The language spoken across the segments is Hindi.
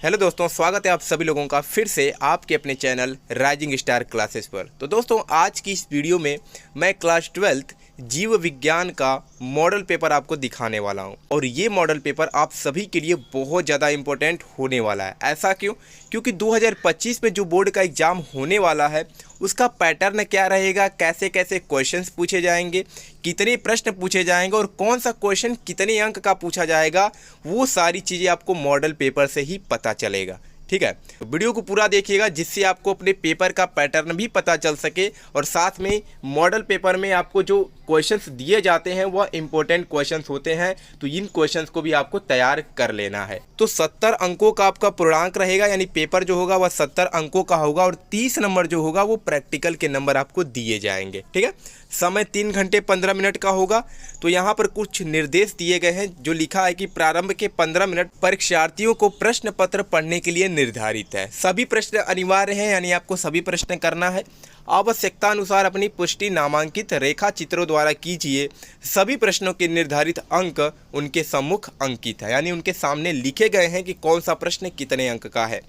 हेलो दोस्तों, स्वागत है आप सभी लोगों का फिर से आपके अपने चैनल राइजिंग स्टार क्लासेस पर। तो दोस्तों, आज की इस वीडियो में मैं क्लास 12th जीव विज्ञान का मॉडल पेपर आपको दिखाने वाला हूं। और ये मॉडल पेपर आप सभी के लिए बहुत ज़्यादा इम्पोर्टेंट होने वाला है। ऐसा क्यों? क्योंकि 2025 में जो बोर्ड का एग्ज़ाम होने वाला है उसका पैटर्न क्या रहेगा, कैसे कैसे क्वेश्चंस पूछे जाएंगे, कितने प्रश्न पूछे जाएंगे और कौन सा क्वेश्चन कितने अंक का पूछा जाएगा, वो सारी चीज़ें आपको मॉडल पेपर से ही पता चलेगा। ठीक है, तो वीडियो को पूरा देखिएगा जिससे आपको अपने पेपर का पैटर्न भी पता चल सके और साथ में मॉडल पेपर में आपको जो क्वेश्चंस दिए जाते हैं वह इंपॉर्टेंट क्वेश्चंस होते हैं, तो इन क्वेश्चंस को भी आपको तैयार कर लेना है। तो 70 अंकों का आपका पूर्णांक रहेगा, यानी पेपर जो होगा वह 70 अंकों का होगा और 30 नंबर जो होगा वो प्रैक्टिकल के नंबर आपको दिए जाएंगे। ठीक है, समय 3 घंटे 15 मिनट का होगा। तो यहाँ पर कुछ निर्देश दिए गए हैं जो लिखा है कि प्रारंभ के 15 मिनट परीक्षार्थियों को प्रश्न पत्र पढ़ने के लिए निर्धारित है। सभी प्रश्न अनिवार्य हैं, यानी आपको सभी प्रश्न करना है। आवश्यकता अनुसार अपनी पुष्टि नामांकित रेखा चित्रों द्वारा कीजिए। सभी प्रश्नों के निर्धारित अंक उनके सम्मुख अंकित है, यानी उनके सामने लिखे गए हैं कि कौन सा प्रश्न कितने अंक का है।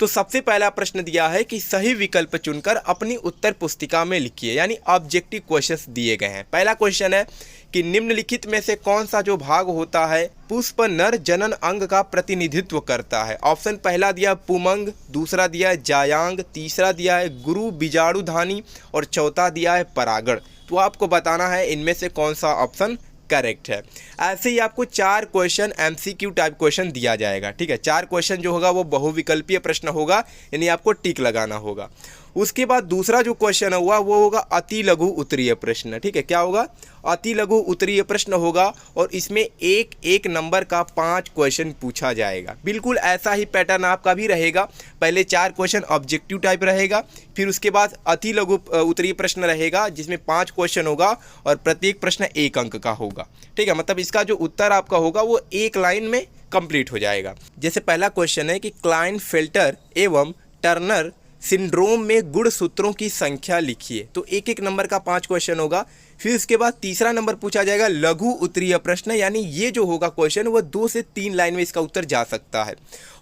तो सबसे पहला प्रश्न दिया है कि सही विकल्प चुनकर अपनी उत्तर पुस्तिका में लिखिए, यानी ऑब्जेक्टिव क्वेश्चंस दिए गए हैं। पहला क्वेश्चन है कि निम्नलिखित में से कौन सा जो भाग होता है पुष्प नर जनन अंग का प्रतिनिधित्व करता है। ऑप्शन पहला दिया पुमंग, दूसरा दिया है जायांग, तीसरा दिया है गुरु बीजाणुधानी और चौथा दिया है परागण। तो आपको बताना है इनमें से कौन सा ऑप्शन करेक्ट है। ऐसे ही आपको 4 क्वेश्चन MCQ टाइप क्वेश्चन दिया जाएगा। ठीक है, 4 क्वेश्चन जो होगा वो बहुविकल्पीय प्रश्न होगा, यानी आपको टिक लगाना होगा। उसके बाद दूसरा जो क्वेश्चन हुआ वो होगा अति लघु उत्तरीय प्रश्न। ठीक है, क्या होगा? अति लघु उत्तरीय प्रश्न होगा और इसमें एक नंबर का 5 क्वेश्चन पूछा जाएगा। बिल्कुल ऐसा ही पैटर्न आपका भी रहेगा। पहले 4 क्वेश्चन ऑब्जेक्टिव टाइप रहेगा, फिर उसके बाद अति लघु उत्तरीय प्रश्न रहेगा जिसमें 5 क्वेश्चन होगा और प्रत्येक प्रश्न 1 अंक का होगा। ठीक है, मतलब इसका जो उत्तर आपका होगा वो एक लाइन में कंप्लीट हो जाएगा। जैसे पहला क्वेश्चन है कि क्लाइनफेल्टर एवं टर्नर सिंड्रोम में गुणसूत्रों की संख्या लिखिए। तो एक नंबर का 5 क्वेश्चन होगा। फिर उसके बाद तीसरा नंबर पूछा जाएगा लघु उत्तरीय प्रश्न, यानी ये जो होगा क्वेश्चन वो 2 से 3 लाइन में इसका उत्तर जा सकता है।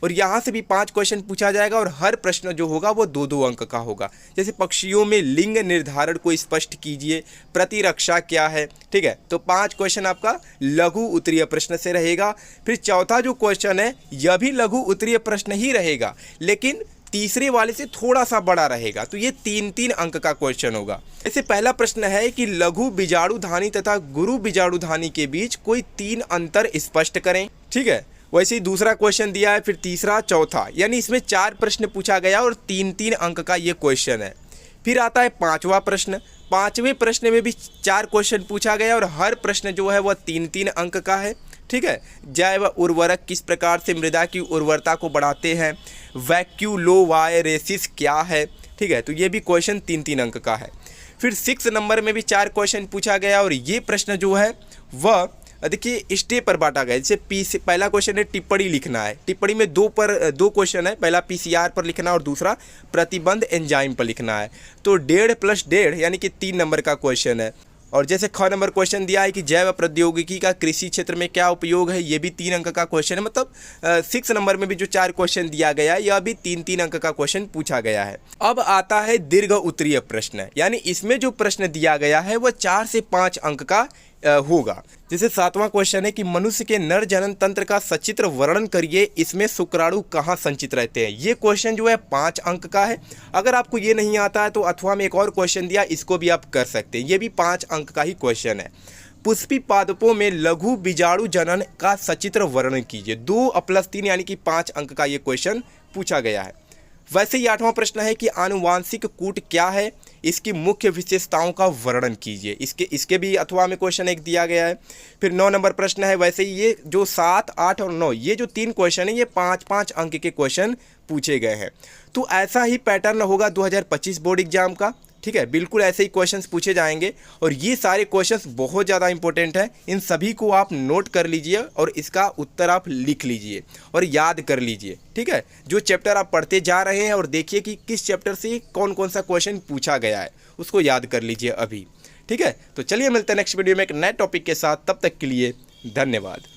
और यहाँ से भी 5 क्वेश्चन पूछा जाएगा और हर प्रश्न जो होगा वो 2-2 अंक का होगा। जैसे पक्षियों में लिंग निर्धारण को स्पष्ट कीजिए, प्रतिरक्षा क्या है। ठीक है, तो 5 क्वेश्चन आपका लघु उत्तरीय प्रश्न से रहेगा। फिर चौथा जो क्वेश्चन है यह भी लघु उत्तरीय प्रश्न ही रहेगा, लेकिन तीसरे वाले से थोड़ा सा बड़ा रहेगा। तो ये 3-3 अंक का क्वेश्चन होगा। ऐसे पहला प्रश्न है कि लघु बीजाणुधानी तथा गुरु बीजाणुधानी के बीच कोई 3 अंतर स्पष्ट करें। ठीक है, वैसे ही दूसरा क्वेश्चन दिया है, फिर तीसरा, चौथा, यानी इसमें 4 प्रश्न पूछा गया और 3-3 अंक का ये क्वेश्चन है। फिर आता है 5वां प्रश्न। 5वें प्रश्न में भी 4 क्वेश्चन पूछा गया और हर प्रश्न जो है वह 3-3 अंक का है। ठीक है, जैव उर्वरक किस प्रकार से मृदा की उर्वरता को बढ़ाते हैं, वैक्यूलोवायरेसिस क्या है। ठीक है, तो ये भी क्वेश्चन 3-3 अंक का है। फिर 6 नंबर में भी 4 क्वेश्चन पूछा गया और ये प्रश्न जो है वह देखिए स्टेप पर बांटा गया। जैसे पहला क्वेश्चन है टिप्पणी लिखना है। टिप्पणी में 2 क्वेश्चन है, पहला PCR पर लिखना है और दूसरा प्रतिबंध एंजाइम पर लिखना है। तो 1.5 + 1.5 यानी कि 3 नंबर का क्वेश्चन है। और जैसे 6 नंबर क्वेश्चन दिया है कि जैव प्रौद्योगिकी का कृषि क्षेत्र में क्या उपयोग है, ये भी 3 अंक का क्वेश्चन है। मतलब 6 नंबर में भी जो 4 क्वेश्चन दिया गया है यह भी 3-3 अंक का क्वेश्चन पूछा गया है। अब आता है दीर्घ उत्तरीय प्रश्न, यानी इसमें जो प्रश्न दिया गया है वह 4 से 5 अंक का होगा। जैसे 7वां क्वेश्चन है कि मनुष्य के नर जनन तंत्र का सचित्र वर्णन करिए, इसमें शुक्राणु कहाँ संचित रहते हैं। ये क्वेश्चन जो है 5 अंक का है। अगर आपको ये नहीं आता है तो अथवा में एक और क्वेश्चन दिया, इसको भी आप कर सकते हैं। ये भी 5 अंक का ही क्वेश्चन है। पुष्पी पादपों में लघु बीजाणु जनन का सचित्र वर्णन कीजिए। 2 + 3 यानी कि 5 अंक का ये क्वेश्चन पूछा गया है। वैसे ही 8वां प्रश्न है कि आनुवांशिक कूट क्या है, इसकी मुख्य विशेषताओं का वर्णन कीजिए। इसके भी अथवा में क्वेश्चन एक दिया गया है। फिर 9 नंबर प्रश्न है। वैसे ही ये जो 7, 8 और 9 ये जो 3 क्वेश्चन है ये 5-5 अंक के क्वेश्चन पूछे गए हैं। तो ऐसा ही पैटर्न होगा 2025 बोर्ड एग्जाम का। ठीक है, बिल्कुल ऐसे ही क्वेश्चंस पूछे जाएंगे और ये सारे क्वेश्चंस बहुत ज़्यादा इंपॉर्टेंट हैं। इन सभी को आप नोट कर लीजिए और इसका उत्तर आप लिख लीजिए और याद कर लीजिए। ठीक है, जो चैप्टर आप पढ़ते जा रहे हैं और देखिए कि किस चैप्टर से कौन कौन सा क्वेश्चन पूछा गया है, उसको याद कर लीजिए अभी। ठीक है, तो चलिए मिलते हैं नेक्स्ट वीडियो में एक नए टॉपिक के साथ। तब तक के लिए धन्यवाद।